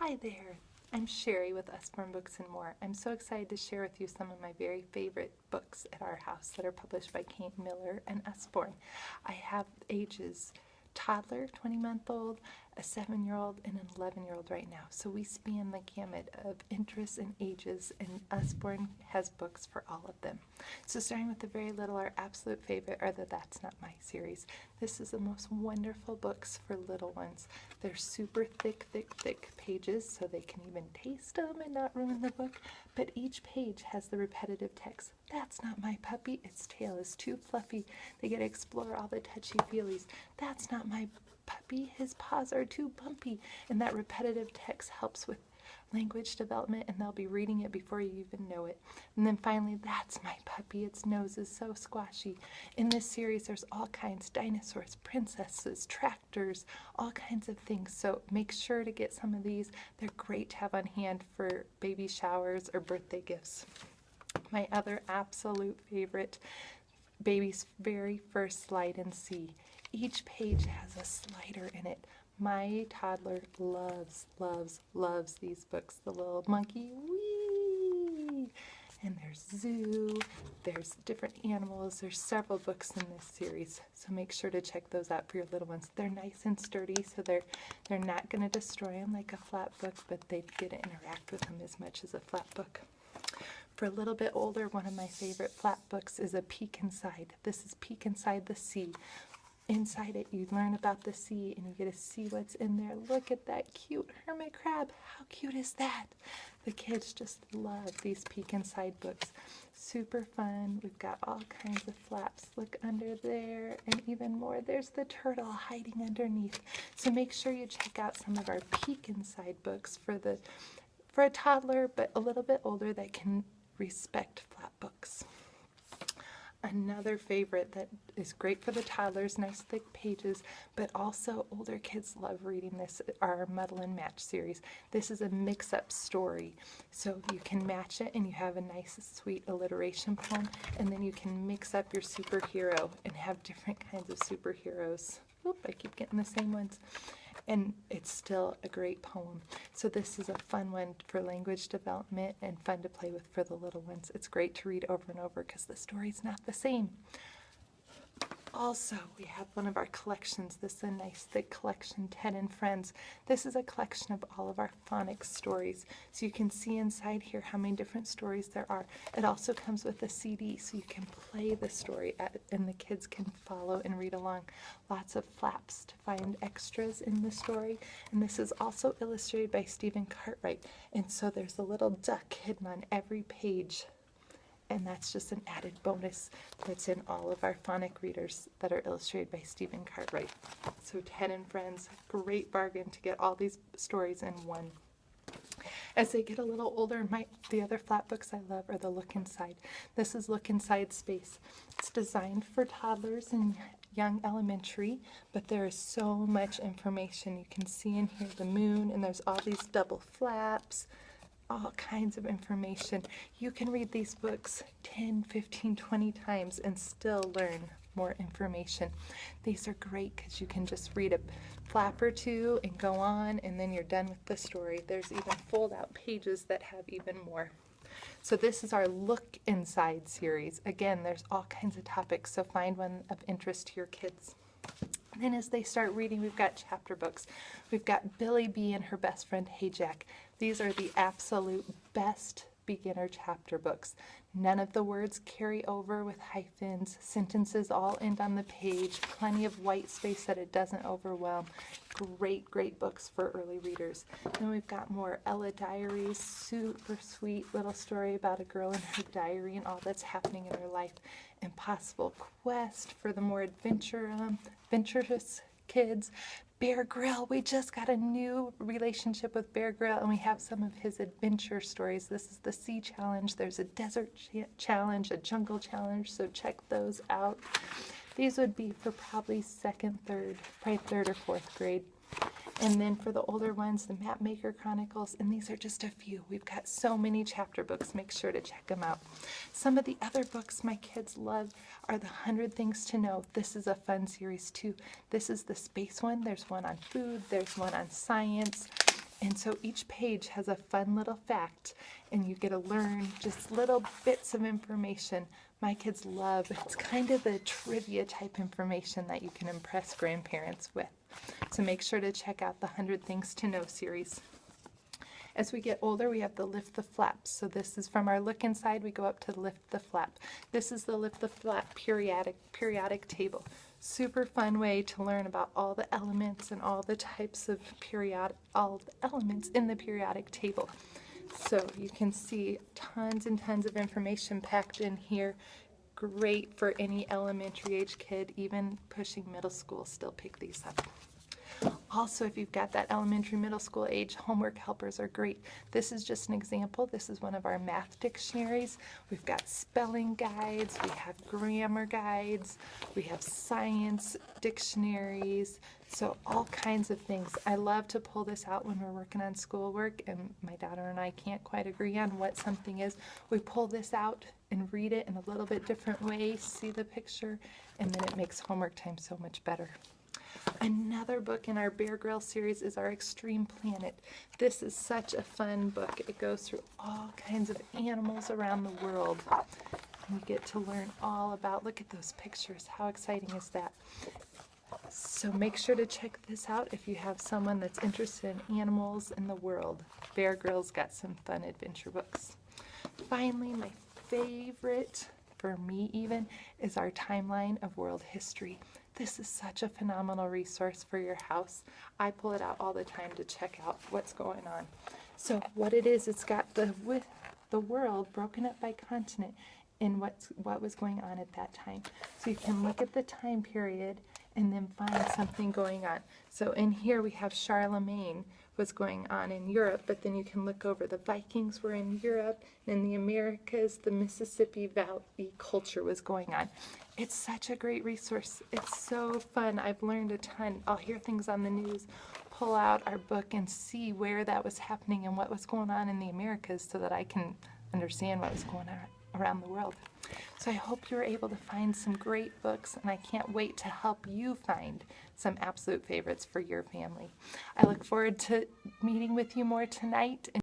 Hi there, I'm Sherry with Usborne Books and More. I'm so excited to share with you some of my very favorite books at our house that are published by Kane Miller and Usborne. I have ages toddler, 20-month-old, a 7-year-old, and an 11-year-old right now. So we span the gamut of interests and ages, and Usborne has books for all of them. So starting with the very little, our absolute favorite are the That's Not My series. This is the most wonderful books for little ones. They're super thick pages, so they can even taste them and not ruin the book. But each page has the repetitive text. That's not my puppy. Its tail is too fluffy. They get to explore all the touchy-feelies. That's not my puppy. His paws are too bumpy. And that repetitive text helps with language development, and they'll be reading it before you even know it. And then finally, that's my puppy. Its nose is so squashy. In this series, there's all kinds: dinosaurs, princesses, tractors, all kinds of things. So make sure to get some of these. They're great to have on hand for baby showers or birthday gifts. My other absolute favorite, Baby's Very First Slide and See. Each page has a slider in it. My toddler loves these books. The little monkey, wee! And there's zoo, there's different animals. There's several books in this series, so make sure to check those out for your little ones. They're nice and sturdy, so they're not going to destroy them like a flat book, but they get to interact with them as much as a flat book. For a little bit older, one of my favorite flat books is A Peek Inside. This is Peek Inside the Sea. Inside it, you learn about the sea, and you get to see what's in there. Look at that cute hermit crab. How cute is that? The kids just love these Peek Inside books. Super fun. We've got all kinds of flaps. Look under there, and even more. There's the turtle hiding underneath. So make sure you check out some of our Peek Inside books for a toddler, but a little bit older, that can respect flat books. Another favorite that is great for the toddlers, nice thick pages, but also older kids love reading this, our Muddle and Match series. This is a mix-up story, so you can match it and you have a nice sweet alliteration poem, and then you can mix up your superhero and have different kinds of superheroes. Oop, I keep getting the same ones. And it's still a great poem. So this is a fun one for language development and fun to play with for the little ones. It's great to read over and over because the story's not the same. Also, we have one of our collections. This is a nice thick collection, Ted and Friends. This is a collection of all of our phonics stories. So you can see inside here how many different stories there are. It also comes with a CD, so you can play the story and the kids can follow and read along. Lots of flaps to find extras in the story. And this is also illustrated by Stephen Cartwright. And so there's a little duck hidden on every page. And that's just an added bonus that's in all of our phonic readers that are illustrated by Stephen Cartwright. So Ted and Friends, great bargain to get all these stories in one. As they get a little older, the other flat books I love are the Look Inside. This is Look Inside Space. It's designed for toddlers and young elementary, but there is so much information. You can see in here the moon, and there's all these double flaps, all kinds of information. You can read these books 10, 15, 20 times and still learn more information. These are great because you can just read a flap or two and go on, and then you're done with the story. There's even fold-out pages that have even more. So this is our Look Inside series. Again, there's all kinds of topics, so find one of interest to your kids. Then as they start reading, we've got chapter books. We've got Billy Bee and her best friend, Hey Jack. These are the absolute best beginner chapter books. None of the words carry over with hyphens. Sentences all end on the page. Plenty of white space that it doesn't overwhelm. Great books for early readers. Then we've got more Ella Diaries, super sweet little story about a girl and her diary and all that's happening in her life. Impossible Quest for the more adventurous kids. Bear Grylls, we just got a new relationship with Bear Grylls, and we have some of his adventure stories. This is the Sea Challenge. There's a Desert Challenge, a Jungle Challenge, so check those out. These would be for probably probably third or fourth grade. And then for the older ones, the Mapmaker Chronicles, and these are just a few. We've got so many chapter books. Make sure to check them out. Some of the other books my kids love are the 100 Things to Know. This is a fun series too. This is the space one. There's one on food. There's one on science. And so each page has a fun little fact, and you get to learn just little bits of information. My kids love, it's kind of the trivia type information that you can impress grandparents with. So make sure to check out the 100 Things to Know series. As we get older, we have the Lift the Flap. So this is from our look inside, we go up to Lift the Flap. This is the Lift the Flap periodic table. Super fun way to learn about all the elements and all the types of all the elements in the periodic table. So you can see tons and tons of information packed in here. Great for any elementary age kid, even pushing middle school, still pick these up. Also, if you've got that elementary, middle school age, homework helpers are great. This is just an example. This is one of our math dictionaries. We've got spelling guides, we have grammar guides, we have science dictionaries, so all kinds of things. I love to pull this out when we're working on schoolwork and my daughter and I can't quite agree on what something is. We pull this out and read it in a little bit different way, see the picture, and then it makes homework time so much better. Another book in our Bear Grylls series is our Extreme Planet. This is such a fun book. It goes through all kinds of animals around the world. And you get to learn all about, look at those pictures. How exciting is that? So make sure to check this out if you have someone that's interested in animals in the world. Bear Grylls got some fun adventure books. Finally, my favorite, for me even, is our Timeline of World History. This is such a phenomenal resource for your house. I pull it out all the time to check out what's going on. So what it is, it's got the world broken up by continent and what was going on at that time. So you can look at the time period and then find something going on. So in here we have Charlemagne was going on in Europe, but then you can look over the Vikings were in Europe, and in the Americas the Mississippi Valley culture was going on. It's such a great resource. It's so fun. I've learned a ton. I'll hear things on the news, pull out our book and see where that was happening and what was going on in the Americas so that I can understand what was going on around the world. So I hope you were able to find some great books, and I can't wait to help you find some absolute favorites for your family. I look forward to meeting with you more tonight.